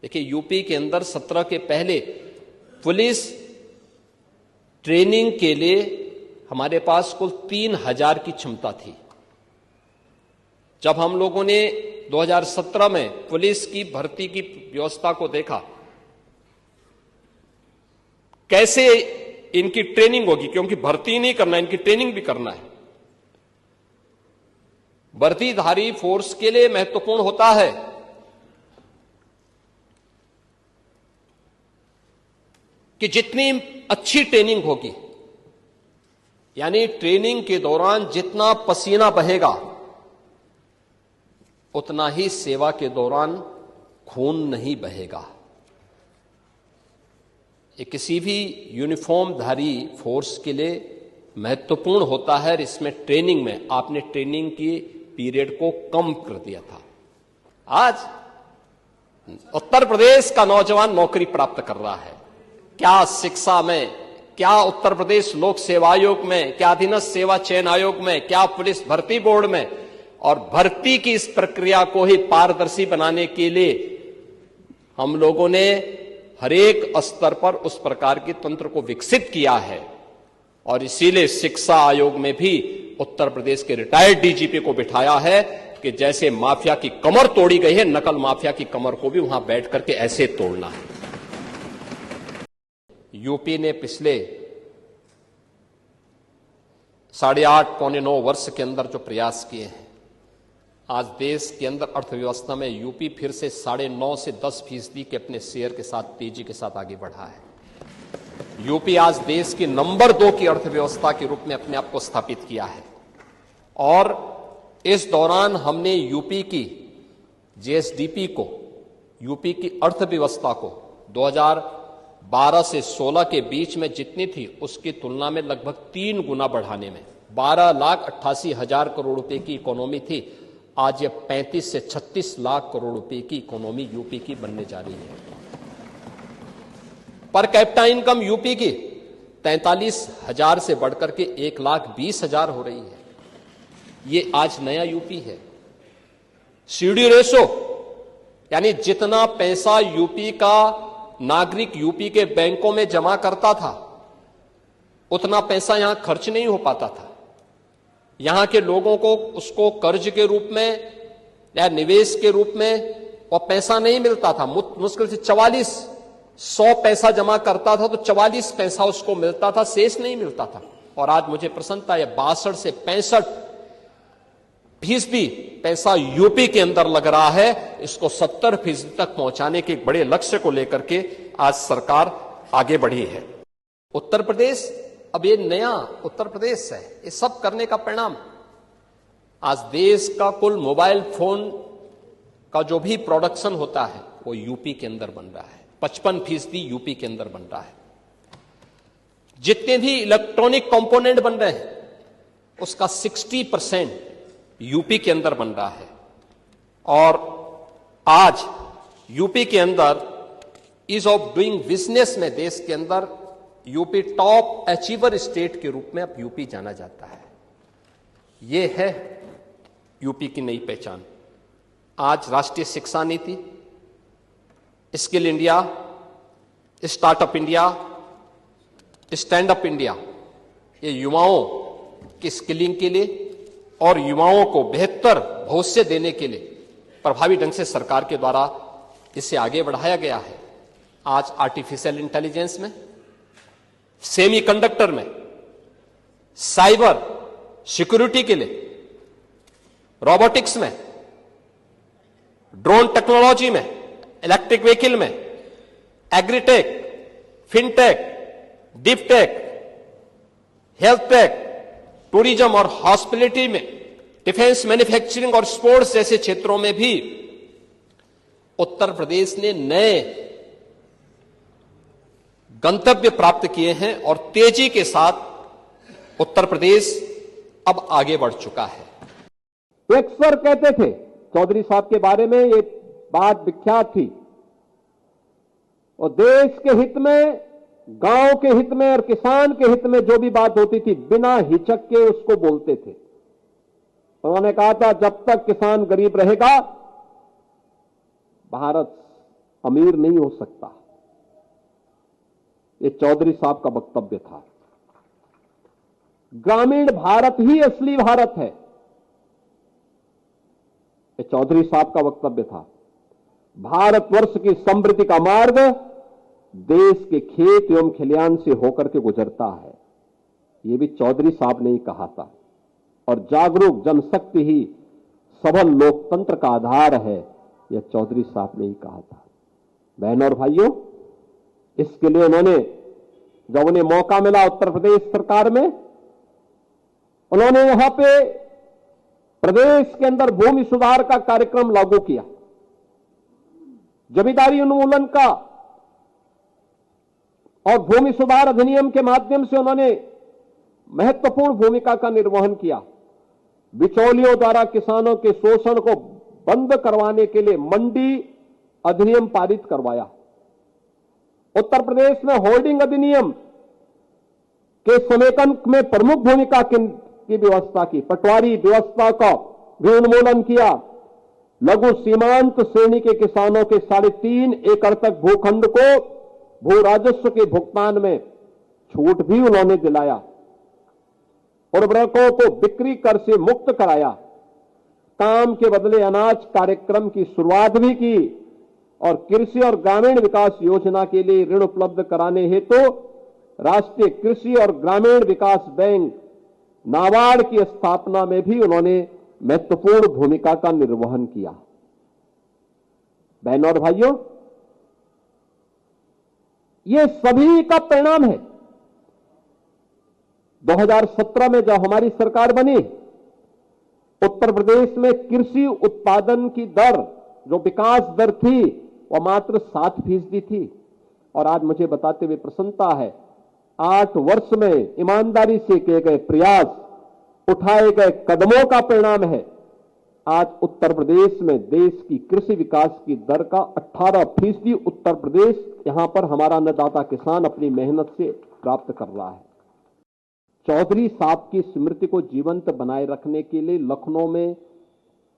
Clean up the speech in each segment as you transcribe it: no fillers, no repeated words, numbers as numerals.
देखिए, यूपी के अंदर 17 के पहले पुलिस ट्रेनिंग के लिए हमारे पास कुल 3000 की क्षमता थी। जब हम लोगों ने 2017 में पुलिस की भर्ती की व्यवस्था को देखा, कैसे इनकी ट्रेनिंग होगी, क्योंकि भर्ती नहीं करना, इनकी ट्रेनिंग भी करना है। वर्दीधारी फोर्स के लिए महत्वपूर्ण होता है कि जितनी अच्छी ट्रेनिंग होगी, यानी ट्रेनिंग के दौरान जितना पसीना बहेगा उतना ही सेवा के दौरान खून नहीं बहेगा। ये किसी भी यूनिफॉर्मधारी फोर्स के लिए महत्वपूर्ण होता है। इसमें ट्रेनिंग में आपने ट्रेनिंग की पीरियड को कम कर दिया था। आज उत्तर प्रदेश का नौजवान नौकरी प्राप्त कर रहा है। क्या शिक्षा में, क्या उत्तर प्रदेश लोक सेवा आयोग में, क्या अधीनस्थ सेवा चयन आयोग में, क्या पुलिस भर्ती बोर्ड में, और भर्ती की इस प्रक्रिया को ही पारदर्शी बनाने के लिए हम लोगों ने हर एक स्तर पर उस प्रकार के तंत्र को विकसित किया है। और इसीलिए शिक्षा आयोग में भी उत्तर प्रदेश के रिटायर्ड डीजीपी को बिठाया है कि जैसे माफिया की कमर तोड़ी गई है, नकल माफिया की कमर को भी वहां बैठ करके ऐसे तोड़ना है। यूपी ने पिछले 8.5 पौने 9 वर्ष के अंदर जो प्रयास किए हैं, आज देश के अंदर अर्थव्यवस्था में यूपी फिर से 9.5 से 10% के अपने शेयर के साथ तेजी के साथ आगे बढ़ा है। यूपी आज देश की नंबर 2 की अर्थव्यवस्था के रूप में अपने आप को स्थापित किया है। और इस दौरान हमने यूपी की जीएसडीपी को, यूपी की अर्थव्यवस्था को 2012 से 16 के बीच में जितनी थी उसकी तुलना में लगभग 3 गुना बढ़ाने में 12,88,000 करोड़ रुपए की इकोनॉमी थी। आज ये 35 से 36 लाख करोड़ रुपए की इकोनॉमी यूपी की बनने जा रही है। पर कैपिटा इनकम यूपी की 43,000 से बढ़कर के 1,20,000 हो रही है। ये आज नया यूपी है। सीडी रेशो, यानी जितना पैसा यूपी का नागरिक यूपी के बैंकों में जमा करता था उतना पैसा यहां खर्च नहीं हो पाता था। यहां के लोगों को उसको कर्ज के रूप में या निवेश के रूप में वो पैसा नहीं मिलता था। मुश्किल से 4400 पैसा जमा करता था तो 44 पैसा उसको मिलता था, शेष नहीं मिलता था। और आज मुझे प्रसन्नता है 62 से 65% पैसा यूपी के अंदर लग रहा है। इसको 70% तक पहुंचाने के एक बड़े लक्ष्य को लेकर के आज सरकार आगे बढ़ी है। उत्तर प्रदेश अब ये नया उत्तर प्रदेश है। ये सब करने का परिणाम आज देश का कुल मोबाइल फोन का जो भी प्रोडक्शन होता है वो यूपी के अंदर बन रहा है। 55% यूपी के अंदर बन रहा है। जितने भी इलेक्ट्रॉनिक कंपोनेंट बन रहे हैं उसका 60% यूपी के अंदर बन रहा है। और आज यूपी के अंदर ईज ऑफ डूइंग बिजनेस में देश के अंदर यूपी टॉप अचीवर स्टेट के रूप में अब यूपी जाना जाता है। यह है यूपी की नई पहचान। आज राष्ट्रीय शिक्षा नीति, skill India, startup India, stand up India, ये युवाओं की स्किलिंग के लिए और युवाओं को बेहतर भविष्य देने के लिए प्रभावी ढंग से सरकार के द्वारा इसे आगे बढ़ाया गया है। आज आर्टिफिशियल इंटेलिजेंस में, सेमीकंडक्टर में, साइबर सिक्योरिटी के लिए, रोबोटिक्स में, ड्रोन टेक्नोलॉजी में, इलेक्ट्रिक व्हीकल में, agritech, fintech, deeptech, health take, tourism और हॉस्पिटलिटी में, डिफेंस, मैन्युफैक्चरिंग और स्पोर्ट्स जैसे क्षेत्रों में भी उत्तर प्रदेश ने नए गंतव्य प्राप्त किए हैं और तेजी के साथ उत्तर प्रदेश अब आगे बढ़ चुका है। अक्सर कहते थे चौधरी साहब के बारे में, ये बात विख्यात थी, और देश के हित में, गांव के हित में और किसान के हित में जो भी बात होती थी बिना हिचक के उसको बोलते थे। उन्होंने कहा था जब तक किसान गरीब रहेगा भारत अमीर नहीं हो सकता। ये चौधरी साहब का वक्तव्य था। ग्रामीण भारत ही असली भारत है, ये चौधरी साहब का वक्तव्य था। भारतवर्ष की समृद्धि का मार्ग देश के खेत एवं खलिहान से होकर के गुजरता है, यह भी चौधरी साहब ने ही कहा था। और जागरूक जनशक्ति ही सबल लोकतंत्र का आधार है, यह चौधरी साहब ने ही कहा था। बहनों और भाइयों, इसके लिए उन्होंने, जब उन्हें मौका मिला उत्तर प्रदेश सरकार में, उन्होंने यहां पे प्रदेश के अंदर भूमि सुधार का कार्यक्रम लागू किया। जमींदारी उन्मूलन का और भूमि सुधार अधिनियम के माध्यम से उन्होंने महत्वपूर्ण भूमिका का निर्वहन किया। बिचौलियों द्वारा किसानों के शोषण को बंद करवाने के लिए मंडी अधिनियम पारित करवाया। उत्तर प्रदेश में होल्डिंग अधिनियम के समेकन में प्रमुख भूमिका की व्यवस्था की। पटवारी व्यवस्था का भी उन्मूलन किया। लघु सीमांत श्रेणी के किसानों के 3.5 एकड़ तक भूखंड को भू राजस्व के भुगतान में छूट भी उन्होंने दिलाया। उर्वरकों को बिक्री कर से मुक्त कराया। काम के बदले अनाज कार्यक्रम की शुरुआत भी की और कृषि और ग्रामीण विकास योजना के लिए ऋण उपलब्ध कराने हेतु राष्ट्रीय कृषि और ग्रामीण विकास बैंक नाबार्ड की स्थापना में भी उन्होंने महत्वपूर्ण भूमिका का निर्वहन किया। बहनों और भाइयों, ये सभी का परिणाम है। 2017 में जब हमारी सरकार बनी, उत्तर प्रदेश में कृषि उत्पादन की दर, जो विकास दर थी, वह मात्र 7% थी। और आज मुझे बताते हुए प्रसन्नता है, 8 वर्ष में ईमानदारी से किए गए प्रयास, उठाए गए कदमों का परिणाम है आज उत्तर प्रदेश में देश की कृषि विकास की दर का 18% उत्तर प्रदेश, यहां पर हमारा अन्नदाता किसान अपनी मेहनत से प्राप्त कर रहा है। चौधरी साहब की स्मृति को जीवंत बनाए रखने के लिए लखनऊ में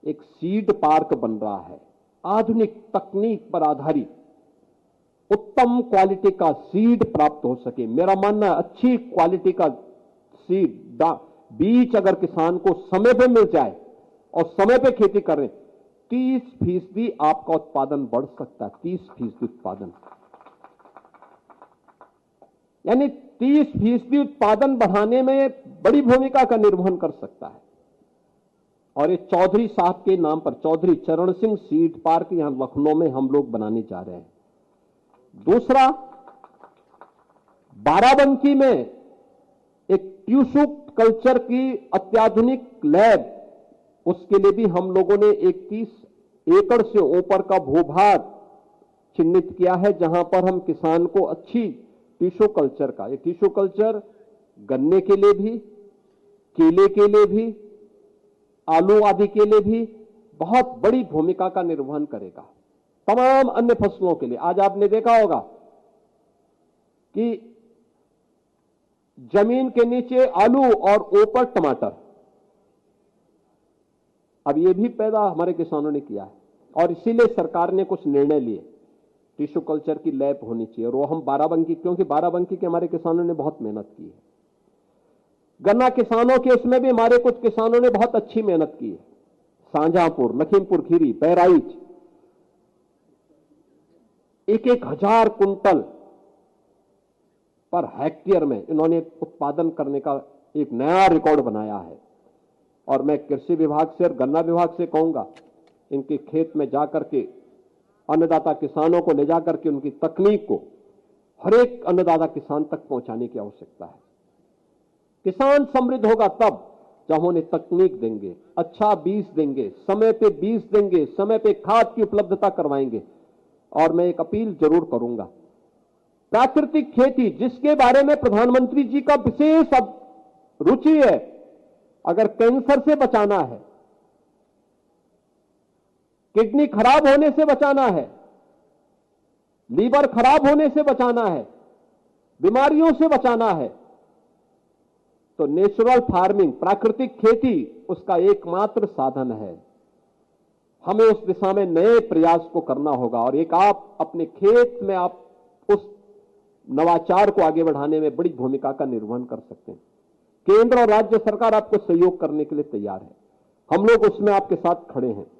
एक सीड पार्क बन रहा है। आधुनिक तकनीक पर आधारित उत्तम क्वालिटी का सीड प्राप्त हो सके। मेरा मानना है, अच्छी क्वालिटी का सीड बीज अगर किसान को समय पे मिल जाए और समय पे खेती करें, 30% आपका उत्पादन बढ़ सकता है। 30% उत्पादन, यानी 30% उत्पादन बढ़ाने में बड़ी भूमिका का निर्वहन कर सकता है। और ये चौधरी साहब के नाम पर चौधरी चरण सिंह सीड पार्क यहां लखनऊ में हम लोग बनाने जा रहे हैं। दूसरा, बाराबंकी में एक टिश्यू कल्चर की अत्याधुनिक लैब, उसके लिए भी हम लोगों ने 31 एकड़ से ऊपर का भूभाग चिन्हित किया है, जहां पर हम किसान को अच्छी टिश्यू कल्चर का, ये टिश्यू कल्चर गन्ने के लिए भी, केले के लिए भी, आलू आदि के लिए भी बहुत बड़ी भूमिका का निर्वहन करेगा। तमाम अन्य फसलों के लिए आज आपने देखा होगा कि जमीन के नीचे आलू और ऊपर टमाटर, अब ये भी पैदा हमारे किसानों ने किया है। और इसीलिए सरकार ने कुछ निर्णय लिए, टिश्यू कल्चर की लैब होनी चाहिए। और वो हम बाराबंकी, क्योंकि बाराबंकी के हमारे किसानों ने बहुत मेहनत की है। गन्ना किसानों के उसमें भी हमारे कुछ किसानों ने बहुत अच्छी मेहनत की है। Shahjahanpur, Lakhimpur Kheri, Bahraich, 1,000 quintal per hectare में इन्होंने उत्पादन करने का एक नया रिकॉर्ड बनाया है। और मैं कृषि विभाग से और गन्ना विभाग से कहूंगा, इनके खेत में जाकर के अन्नदाता किसानों को ले जाकर के उनकी तकनीक को हर एक अन्नदाता किसान तक पहुंचाने की आवश्यकता है। किसान समृद्ध होगा तब जब उन्हें तकनीक देंगे, अच्छा बीज देंगे, समय पे बीज देंगे, समय पे खाद की उपलब्धता करवाएंगे। और मैं एक अपील जरूर करूंगा, प्राकृतिक खेती जिसके बारे में प्रधानमंत्री जी का विशेष रुचि है, अगर कैंसर से बचाना है, किडनी खराब होने से बचाना है, लीवर खराब होने से बचाना है, बीमारियों से बचाना है, तो नेचुरल फार्मिंग, प्राकृतिक खेती उसका एकमात्र साधन है। हमें उस दिशा में नए प्रयास को करना होगा और एक आप अपने खेत में आप उस नवाचार को आगे बढ़ाने में बड़ी भूमिका का निर्वहन कर सकते हैं। केंद्र और राज्य सरकार आपको सहयोग करने के लिए तैयार है। हम लोग उसमें आपके साथ खड़े हैं।